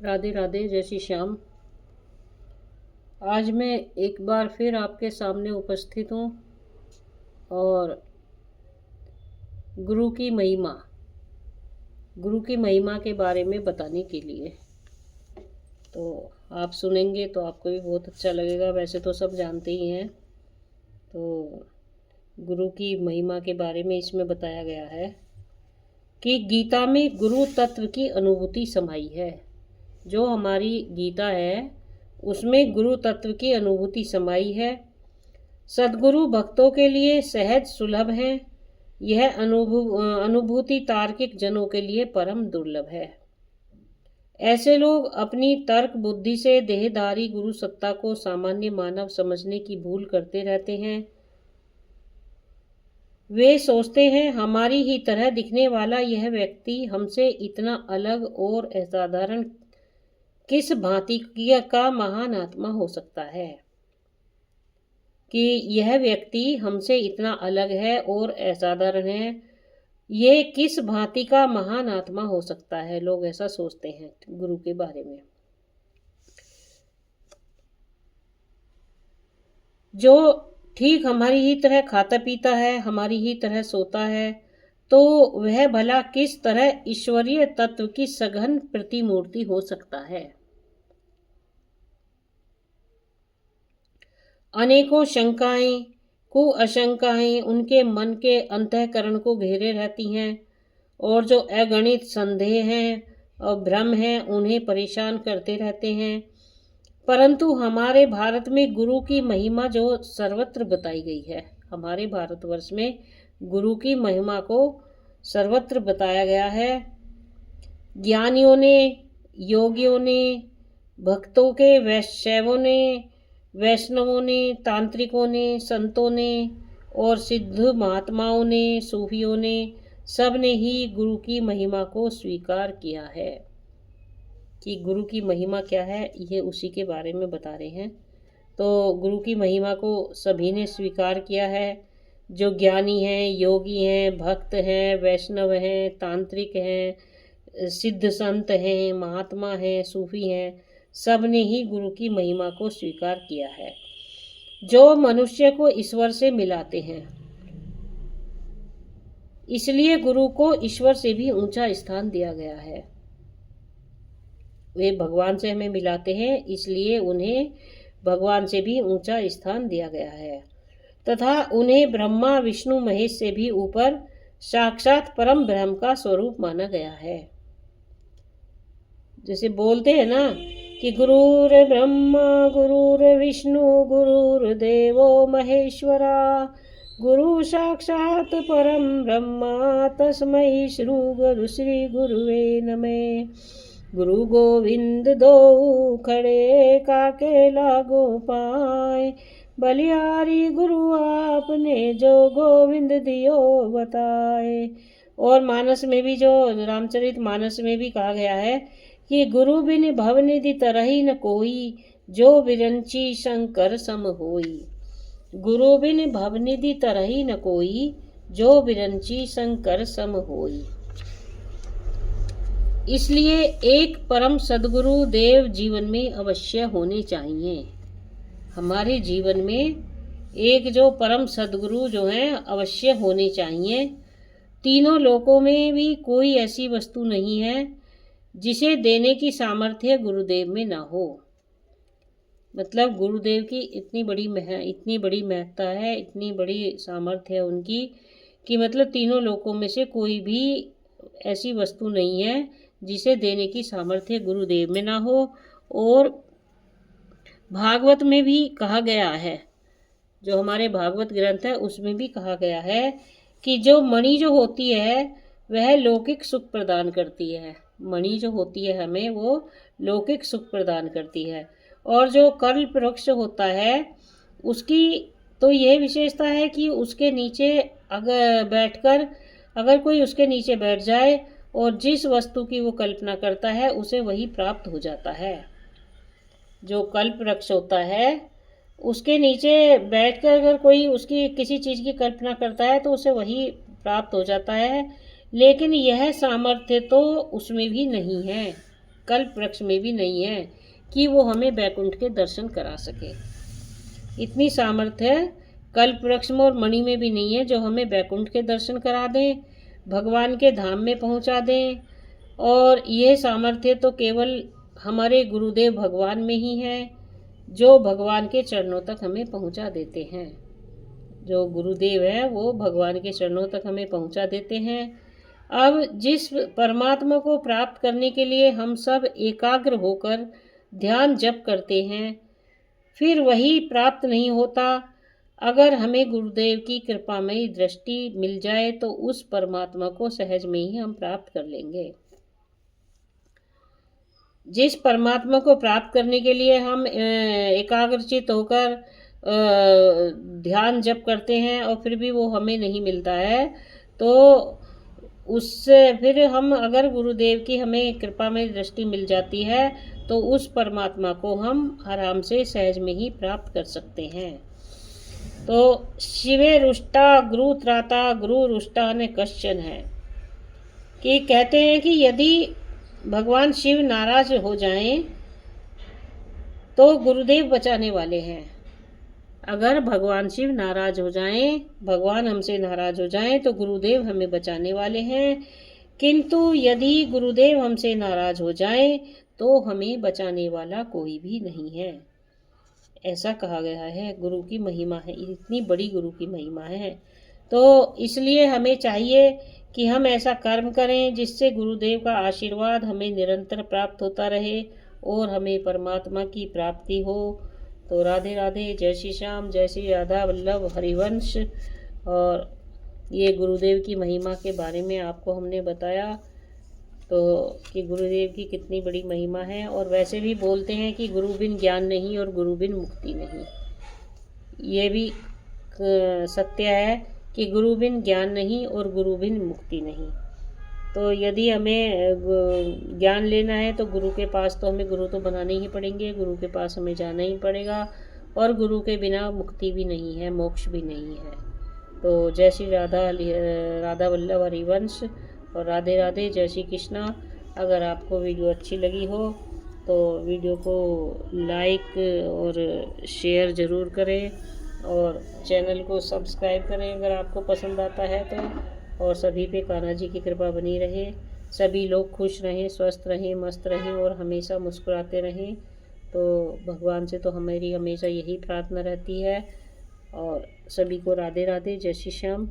राधे राधे, जय श्री श्याम। आज मैं एक बार फिर आपके सामने उपस्थित हूँ और गुरु की महिमा के बारे में बताने के लिए। तो आप सुनेंगे तो आपको भी बहुत अच्छा लगेगा। वैसे तो सब जानते ही हैं। तो गुरु की महिमा के बारे में इसमें बताया गया है कि गीता में गुरु तत्व की अनुभूति समाई है। जो हमारी गीता है उसमें गुरु तत्व की अनुभूति समाई है। सद्गुरु भक्तों के लिए सहज सुलभ है। यह अनुभूति तार्किक जनों के लिए परम दुर्लभ है। ऐसे लोग अपनी तर्क बुद्धि से देहधारी गुरु सत्ता को सामान्य मानव समझने की भूल करते रहते हैं। वे सोचते हैं हमारी ही तरह दिखने वाला यह व्यक्ति हमसे इतना अलग और असाधारण किस भांति का महान आत्मा हो सकता है कि यह व्यक्ति हमसे इतना अलग है और असाधारण है। ये किस भांति का महान आत्मा हो सकता है। लोग ऐसा सोचते हैं गुरु के बारे में। जो ठीक हमारी ही तरह खाता पीता है, हमारी ही तरह सोता है, तो वह भला किस तरह ईश्वरीय तत्व की सघन प्रतिमूर्ति हो सकता है। अनेकों शंकाएं कुआशंकाएं उनके मन के अंतःकरण को घेरे रहती हैं और जो अगणित संदेह हैं और भ्रम हैं उन्हें परेशान करते रहते हैं। परंतु हमारे भारत में गुरु की महिमा जो सर्वत्र बताई गई है, हमारे भारतवर्ष में गुरु की महिमा को सर्वत्र बताया गया है। ज्ञानियों ने, योगियों ने, भक्तों के वैष्णवों ने, तांत्रिकों ने, संतों ने और सिद्ध महात्माओं ने, सूफियों ने, सब ने ही गुरु की महिमा को स्वीकार किया है। कि गुरु की महिमा क्या है, ये उसी के बारे में बता रहे हैं। तो गुरु की महिमा को सभी ने स्वीकार किया है। जो ज्ञानी हैं, योगी हैं, भक्त हैं, वैष्णव हैं, तांत्रिक हैं, सिद्ध संत हैं, महात्मा हैं, सूफी हैं, सब ने ही गुरु की महिमा को स्वीकार किया है। जो मनुष्य को ईश्वर से मिलाते हैं, इसलिए गुरु को ईश्वर से भी ऊंचा स्थान दिया गया है। वे भगवान से हमें मिलाते हैं, इसलिए उन्हें भगवान से भी ऊंचा स्थान दिया गया है तथा उन्हें ब्रह्मा विष्णु महेश से भी ऊपर साक्षात परम ब्रह्म का स्वरूप माना गया है। जैसे बोलते हैं ना कि गुरुर ब्रह्मा गुरुर विष्णु गुरुर्देवो महेश्वरा गुरु साक्षात परम ब्रह्मा तस्मै श्री गुरुवे नमः। गुरु गोविंद दो खड़े काके लागो पाए बलियारी गुरु आपने जो गोविंद दियो बताए। और मानस में भी, जो रामचरित मानस में भी कहा गया है कि गुरु बिन भवनिधि तरही न कोई जो विरंची शंकर सम होई। गुरु बिन भवनिधि तरही न कोई जो विरंची शंकर सम होई। इसलिए एक परम सद्गुरु देव जीवन में अवश्य होने चाहिए। हमारे जीवन में एक जो परम सद्गुरु जो है अवश्य होने चाहिए। तीनों लोकों में भी कोई ऐसी वस्तु नहीं है जिसे देने की सामर्थ्य गुरुदेव में ना हो। मतलब गुरुदेव की इतनी बड़ी महत्ता है, इतनी बड़ी सामर्थ्य है उनकी कि मतलब तीनों लोकों में से कोई भी ऐसी वस्तु नहीं है जिसे देने की सामर्थ्य गुरुदेव में ना हो। और भागवत में भी कहा गया है, जो हमारे भागवत ग्रंथ है उसमें भी कहा गया है कि जो मणि जो होती है वह लौकिक सुख प्रदान करती है। मणि जो होती है हमें वो लौकिक सुख प्रदान करती है। और जो कल्प वृक्ष होता है उसकी तो यह विशेषता है कि उसके नीचे अगर कोई उसके नीचे बैठ जाए और जिस वस्तु की वो कल्पना करता है उसे वही प्राप्त हो जाता है। जो कल्प वृक्ष होता है उसके नीचे बैठकर अगर कोई उसकी किसी चीज़ की कल्पना करता है तो उसे वही प्राप्त हो जाता है। लेकिन यह सामर्थ्य तो उसमें भी नहीं है। कल्प वृक्ष में भी नहीं है कि वो हमें बैकुंठ के दर्शन करा सके। इतनी सामर्थ्य कल्प वृक्ष में और मणि में भी नहीं है जो हमें बैकुंठ के दर्शन करा दें, भगवान के धाम में पहुंचा दें। और यह सामर्थ्य तो केवल हमारे गुरुदेव भगवान में ही है, जो भगवान के चरणों तक हमें पहुंचा देते हैं। जो गुरुदेव है वो भगवान के चरणों तक हमें पहुंचा देते हैं। अब जिस परमात्मा को प्राप्त करने के लिए हम सब एकाग्र होकर ध्यान जप करते हैं, फिर वही प्राप्त नहीं होता। अगर हमें गुरुदेव की कृपामयी दृष्टि मिल जाए तो उस परमात्मा को सहज में ही हम प्राप्त कर लेंगे। जिस परमात्मा को प्राप्त करने के लिए हम एकाग्रचित होकर ध्यान जप करते हैं और फिर भी वो हमें नहीं मिलता है, तो उससे फिर हम अगर गुरुदेव की हमें कृपा में दृष्टि मिल जाती है तो उस परमात्मा को हम आराम से सहज में ही प्राप्त कर सकते हैं। तो शिवे रुष्टा गुरु त्राता गुरु रुष्टा ने कश्चन है कि कहते हैं कि यदि भगवान शिव नाराज हो जाएं तो गुरुदेव बचाने वाले हैं। अगर भगवान शिव नाराज हो जाएं, भगवान हमसे नाराज हो जाएं तो गुरुदेव हमें बचाने वाले हैं। किंतु यदि गुरुदेव हमसे नाराज हो जाएं तो हमें बचाने वाला कोई भी नहीं है। ऐसा कहा गया है, गुरु की महिमा है, इतनी बड़ी गुरु की महिमा है। तो इसलिए हमें चाहिए कि हम ऐसा कर्म करें जिससे गुरुदेव का आशीर्वाद हमें निरंतर प्राप्त होता रहे और हमें परमात्मा की प्राप्ति हो। तो राधे राधे, जय श्री श्याम, जय श्री राधा वल्लभ हरिवंश। और ये गुरुदेव की महिमा के बारे में आपको हमने बताया तो कि गुरुदेव की कितनी बड़ी महिमा है। और वैसे भी बोलते हैं कि गुरु बिन ज्ञान नहीं और गुरु बिन मुक्ति नहीं। ये भी सत्य है कि गुरु बिन ज्ञान नहीं और गुरु बिन मुक्ति नहीं। तो यदि हमें ज्ञान लेना है तो गुरु के पास तो हमें गुरु तो बनाने ही पड़ेंगे, गुरु के पास हमें जाना ही पड़ेगा। और गुरु के बिना मुक्ति भी नहीं है, मोक्ष भी नहीं है। तो जय श्री राधा वल्लभ हरिवंश और राधे राधे, जय श्री कृष्णा। अगर आपको वीडियो अच्छी लगी हो तो वीडियो को लाइक और शेयर ज़रूर करें और चैनल को सब्सक्राइब करें अगर आपको पसंद आता है तो। और सभी पे कान्हा जी की कृपा बनी रहे, सभी लोग खुश रहें, स्वस्थ रहें, मस्त रहें और हमेशा मुस्कुराते रहें। तो भगवान से तो हमारी हमेशा यही प्रार्थना रहती है। और सभी को राधे राधे, जय श्री श्याम।